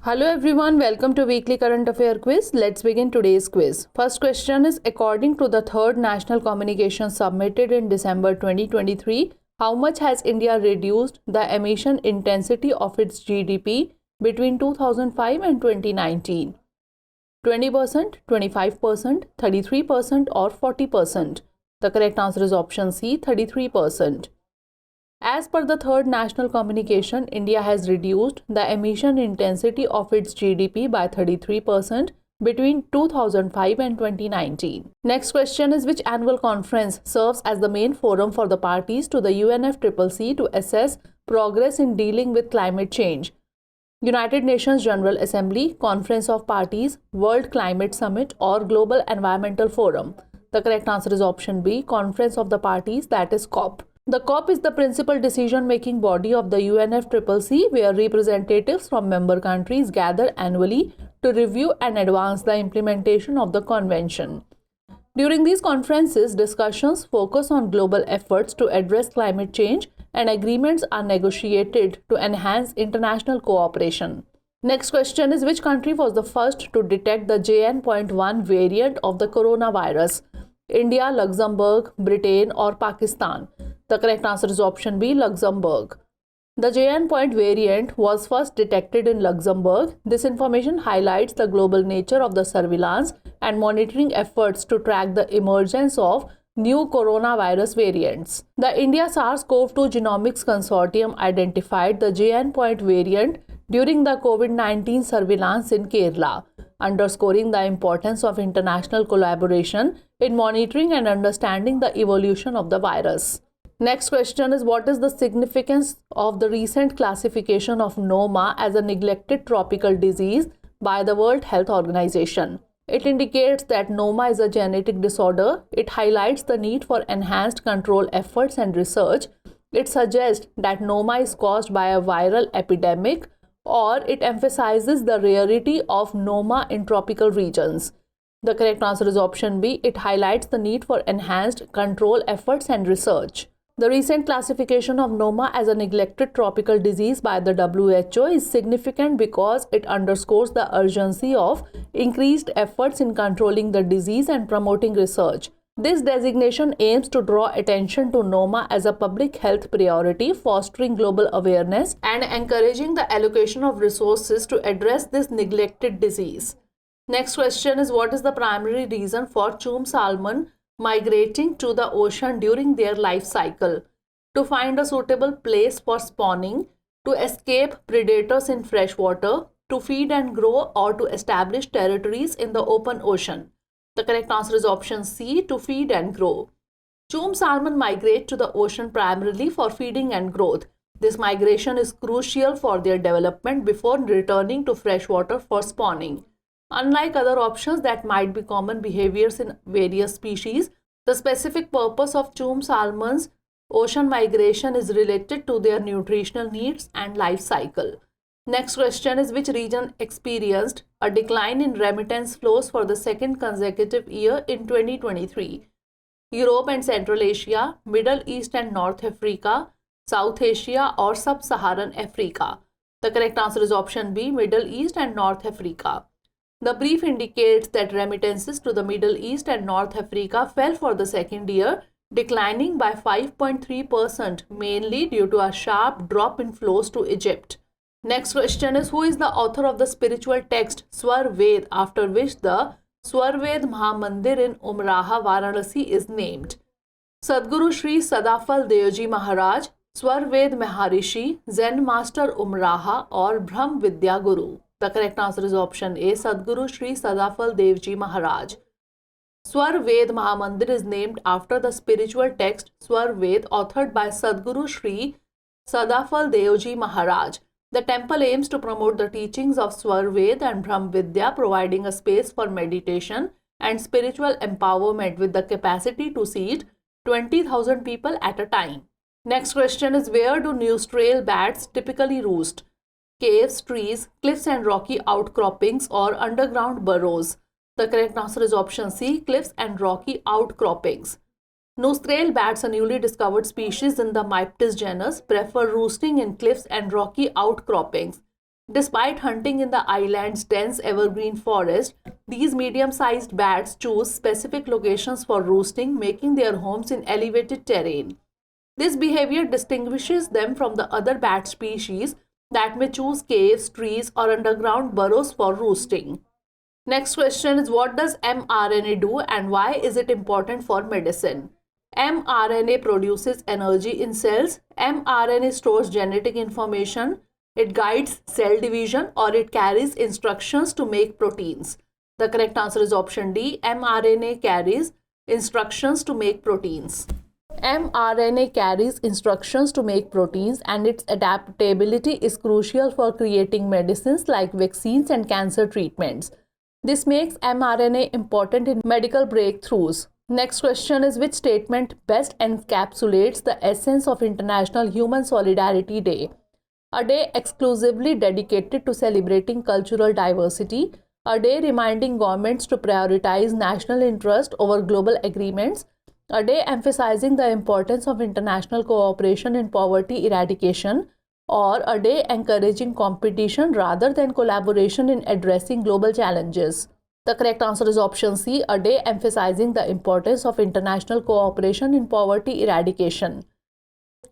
Hello everyone, welcome to Weekly Current Affair Quiz. Let's begin today's quiz. First question is, according to the third national communication submitted in December 2023, how much has India reduced the emission intensity of its GDP between 2005 and 2019? 20%, 25%, 33% or 40%? The correct answer is option C, 33%. As per the third national communication, India has reduced the emission intensity of its GDP by 33% between 2005 and 2019. Next question is, which annual conference serves as the main forum for the parties to the UNFCCC to assess progress in dealing with climate change? United Nations General Assembly, Conference of Parties, World Climate Summit or Global Environmental Forum? The correct answer is option B, Conference of the Parties, that is COP. The COP is the principal decision-making body of the UNFCCC, where representatives from member countries gather annually to review and advance the implementation of the convention. During these conferences, discussions focus on global efforts to address climate change and agreements are negotiated to enhance international cooperation. Next question is, which country was the first to detect the JN.1 variant of the coronavirus? India, Luxembourg, Britain or Pakistan? The correct answer is option B, Luxembourg. The JN variant was first detected in Luxembourg. This information highlights the global nature of the surveillance and monitoring efforts to track the emergence of new coronavirus variants. The India SARS-CoV-2 Genomics Consortium identified the JN variant during the COVID-19 surveillance in Kerala, underscoring the importance of international collaboration in monitoring and understanding the evolution of the virus. Next question is, what is the significance of the recent classification of NOMA as a neglected tropical disease by the World Health Organization? It indicates that NOMA is a genetic disorder. It highlights the need for enhanced control efforts and research. It suggests that NOMA is caused by a viral epidemic, or it emphasizes the rarity of NOMA in tropical regions. The correct answer is option B. It highlights the need for enhanced control efforts and research. The recent classification of NOMA as a neglected tropical disease by the WHO is significant because it underscores the urgency of increased efforts in controlling the disease and promoting research. This designation aims to draw attention to NOMA as a public health priority, fostering global awareness and encouraging the allocation of resources to address this neglected disease. Next question is, what is the primary reason for chum salmon migrating to the ocean during their life cycle? To find a suitable place for spawning, to escape predators in freshwater, to feed and grow, or to establish territories in the open ocean? The correct answer is option C, to feed and grow. Chum salmon migrate to the ocean primarily for feeding and growth. This migration is crucial for their development before returning to freshwater for spawning. Unlike other options that might be common behaviors in various species, the specific purpose of chum salmon's ocean migration is related to their nutritional needs and life cycle. Next question is, which region experienced a decline in remittance flows for the second consecutive year in 2023? Europe and Central Asia, Middle East and North Africa, South Asia or Sub-Saharan Africa? The correct answer is option B, Middle East and North Africa. The brief indicates that remittances to the Middle East and North Africa fell for the second year, declining by 5.3%, mainly due to a sharp drop in flows to Egypt. Next question is, who is the author of the spiritual text Swar Ved, after which the Swar Ved Mahamandir in Umraha, Varanasi is named? Sadguru Sri Sadafal Devji Maharaj, Swar Ved Maharishi, Zen Master Umraha or Brahm Vidya Guru? The correct answer is option A, Sadguru Sri Sadafal Devji Maharaj. Swar Ved Mahamandir is named after the spiritual text Swar Ved, authored by Sadguru Sri Sadafal Devji Maharaj. The temple aims to promote the teachings of Swar Ved and Brahm Vidya, providing a space for meditation and spiritual empowerment with the capacity to seat 20,000 people at a time. Next question is, where do newstrail bats typically roost? Caves, trees, cliffs and rocky outcroppings or underground burrows? The correct answer is option C, cliffs and rocky outcroppings. Newstrail bats, a newly discovered species in the Myptis genus, prefer roosting in cliffs and rocky outcroppings. Despite hunting in the island's dense evergreen forest, these medium-sized bats choose specific locations for roosting, making their homes in elevated terrain. This behavior distinguishes them from the other bat species that may choose caves, trees, or underground burrows for roosting. Next question is, what does mRNA do and why is it important for medicine? mRNA produces energy in cells. mRNA stores genetic information. It guides cell division, or it carries instructions to make proteins. The correct answer is option D. mRNA carries instructions to make proteins. mRNA carries instructions to make proteins, and its adaptability is crucial for creating medicines like vaccines and cancer treatments. This makes mRNA important in medical breakthroughs. Next question is, which statement best encapsulates the essence of International Human Solidarity Day? A day exclusively dedicated to celebrating cultural diversity, a day reminding governments to prioritize national interest over global agreements, a day emphasizing the importance of international cooperation in poverty eradication, or a day encouraging competition rather than collaboration in addressing global challenges. The correct answer is option C, a day emphasizing the importance of international cooperation in poverty eradication.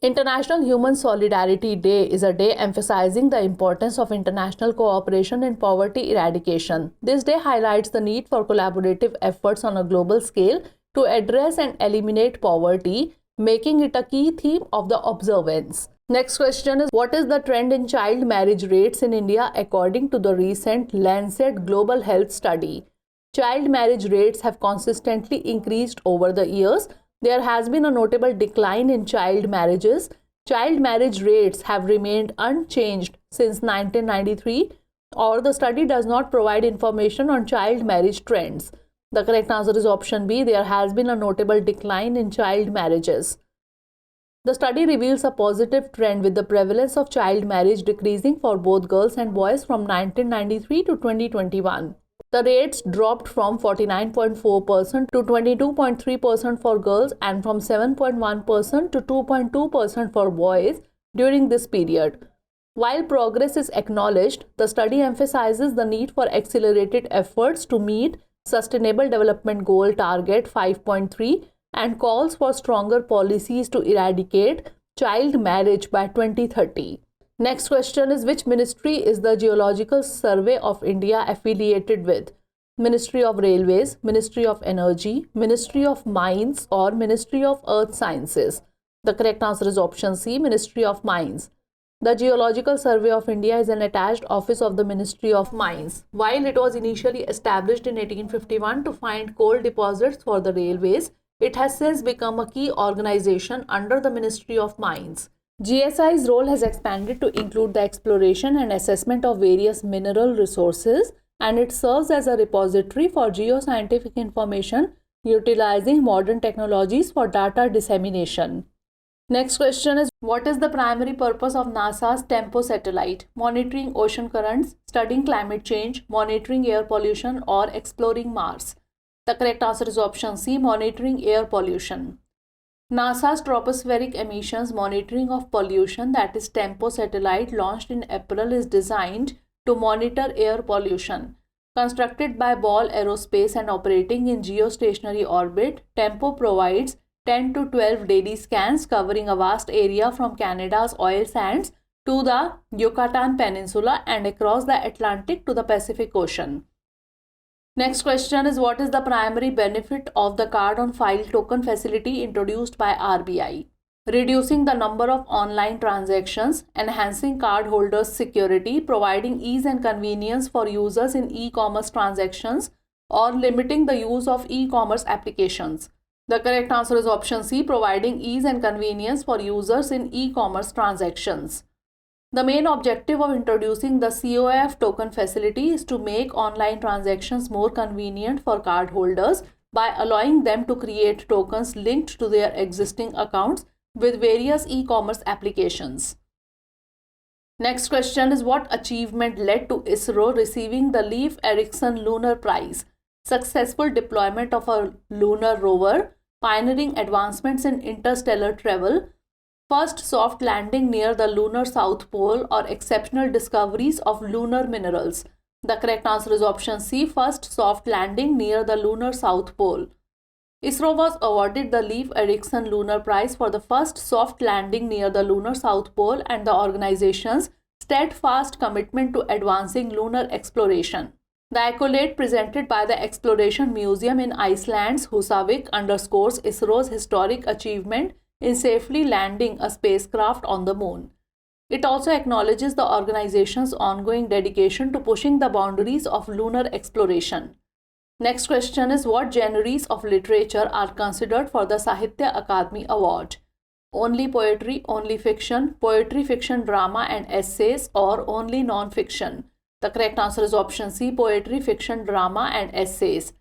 International Human Solidarity Day is a day emphasizing the importance of international cooperation in poverty eradication. This day highlights the need for collaborative efforts on a global scale to address and eliminate poverty, making it a key theme of the observance. Next question is, what is the trend in child marriage rates in India according to the recent Lancet Global Health study? Child marriage rates have consistently increased over the years. There has been a notable decline in child marriages. Child marriage rates have remained unchanged since 1993, or the study does not provide information on child marriage trends. The correct answer is option B, there has been a notable decline in child marriages. The study reveals a positive trend with the prevalence of child marriage decreasing for both girls and boys from 1993 to 2021. The rates dropped from 49.4% to 22.3% for girls and from 7.1% to 2.2% for boys during this period. While progress is acknowledged, the study emphasizes the need for accelerated efforts to meet Sustainable Development Goal Target 5.3 and calls for stronger policies to eradicate child marriage by 2030. Next question is, which ministry is the Geological Survey of India affiliated with? Ministry of Railways, Ministry of Energy, Ministry of Mines, or Ministry of Earth Sciences? The correct answer is option C, Ministry of Mines. The Geological Survey of India is an attached office of the Ministry of Mines. While it was initially established in 1851 to find coal deposits for the railways, it has since become a key organization under the Ministry of Mines. GSI's role has expanded to include the exploration and assessment of various mineral resources, and it serves as a repository for geoscientific information utilizing modern technologies for data dissemination. Next question is, what is the primary purpose of NASA's TEMPO satellite? Monitoring ocean currents, studying climate change, monitoring air pollution, or exploring Mars? The correct answer is option C, monitoring air pollution. NASA's Tropospheric Emissions Monitoring of Pollution, that is TEMPO satellite, launched in April, is designed to monitor air pollution. Constructed by Ball Aerospace and operating in geostationary orbit, TEMPO provides 10 to 12 daily scans covering a vast area from Canada's oil sands to the Yucatan Peninsula and across the Atlantic to the Pacific Ocean. Next question is, what is the primary benefit of the card on file token facility introduced by RBI? Reducing the number of online transactions, enhancing cardholders' security, providing ease and convenience for users in e-commerce transactions, or limiting the use of e-commerce applications. The correct answer is option C, providing ease and convenience for users in e-commerce transactions. The main objective of introducing the COF token facility is to make online transactions more convenient for cardholders by allowing them to create tokens linked to their existing accounts with various e-commerce applications. Next question is, what achievement led to ISRO receiving the Leif Erikson Lunar Prize? Successful deployment of a lunar rover, pioneering advancements in interstellar travel, First soft landing near the lunar south pole or exceptional discoveries of lunar minerals. The correct answer is option C, first soft landing near the lunar south pole. ISRO was awarded the Leif Erikson Lunar Prize for the first soft landing near the lunar south pole and the organization's steadfast commitment to advancing lunar exploration. The accolade presented by the Exploration Museum in Iceland's Húsavík underscores ISRO's historic achievement in safely landing a spacecraft on the moon. It also acknowledges the organization's ongoing dedication to pushing the boundaries of lunar exploration. Next question is, what genres of literature are considered for the 𝐈𝐀𝐒 𝐏𝐫𝐞𝐥𝐢𝐬 Award? Only poetry, only fiction, poetry, fiction, drama and essays, or only non-fiction? The correct answer is option C, poetry, fiction, drama and essays.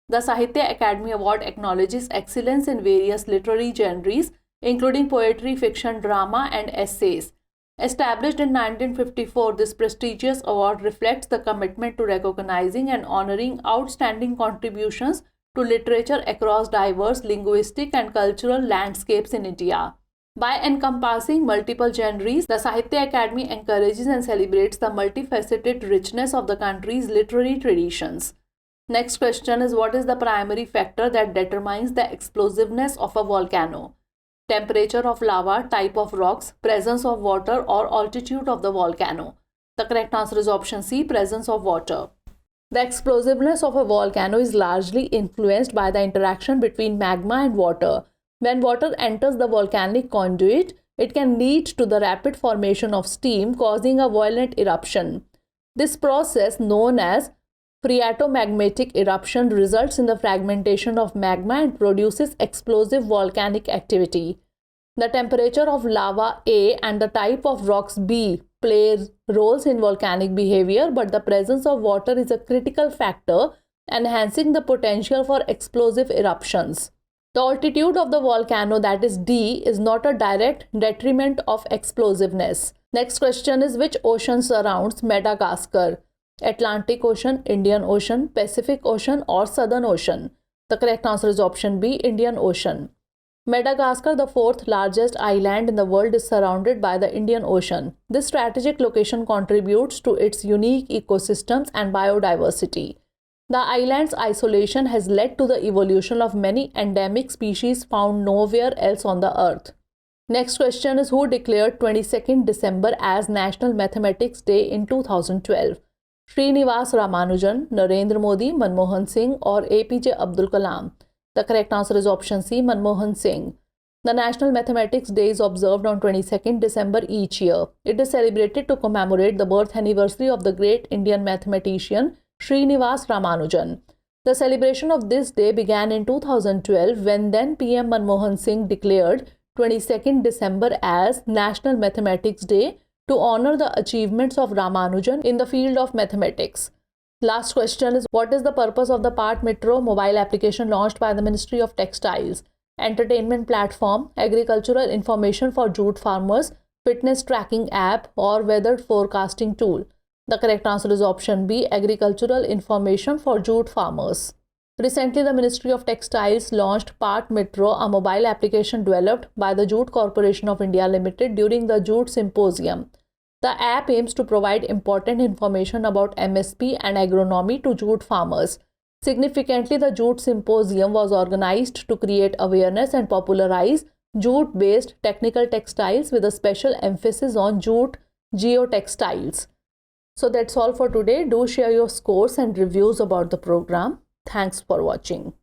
The 𝐈𝐀𝐒 𝐏𝐫𝐞𝐥𝐢𝐬 Award acknowledges excellence in various literary genres, including poetry, fiction, drama and essays. Established in 1954, this prestigious award reflects the commitment to recognizing and honoring outstanding contributions to literature across diverse linguistic and cultural landscapes in India. By encompassing multiple genres, the 𝐈𝐀𝐒 Academy encourages and celebrates the multifaceted richness of the country's literary traditions. Next question is, what is the primary factor that determines the explosiveness of a volcano? Temperature of lava, type of rocks, presence of water, or altitude of the volcano? The correct answer is option C, presence of water. The explosiveness of a volcano is largely influenced by the interaction between magma and water. When water enters the volcanic conduit, it can lead to the rapid formation of steam, causing a violent eruption. This process, known as phreatomagmatic eruption, results in the fragmentation of magma and produces explosive volcanic activity. The temperature of lava A and the type of rocks B play roles in volcanic behavior, but the presence of water is a critical factor, enhancing the potential for explosive eruptions. The altitude of the volcano, that is D, is not a direct detriment of explosiveness. Next question is, which ocean surrounds Madagascar? Atlantic Ocean, Indian Ocean, Pacific Ocean, or Southern Ocean? The correct answer is option B, Indian Ocean. Madagascar, the fourth largest island in the world, is surrounded by the Indian Ocean. This strategic location contributes to its unique ecosystems and biodiversity. The island's isolation has led to the evolution of many endemic species found nowhere else on the earth. Next question is, who declared 22nd December as National Mathematics Day in 2012? Srinivas Ramanujan, Narendra Modi, Manmohan Singh, or APJ Abdul Kalam? The correct answer is option C, Manmohan Singh. The National Mathematics Day is observed on 22nd December each year. It is celebrated to commemorate the birth anniversary of the great Indian mathematician Srinivas Ramanujan. The celebration of this day began in 2012 when then PM Manmohan Singh declared 22nd December as National Mathematics Day to honor the achievements of Ramanujan in the field of mathematics. Last question is, what is the purpose of the Paat-Mitro mobile application launched by the Ministry of Textiles? Entertainment platform, agricultural information for jute farmers, fitness tracking app, or weather forecasting tool? The correct answer is option B, agricultural information for jute farmers. Recently, the Ministry of Textiles launched Paat-Mitro, a mobile application developed by the Jute Corporation of India Limited during the Jute Symposium. The app aims to provide important information about MSP and agronomy to jute farmers. Significantly, the Jute Symposium was organized to create awareness and popularize jute-based technical textiles with a special emphasis on jute geotextiles. So that's all for today. Do share your scores and reviews about the program. Thanks for watching.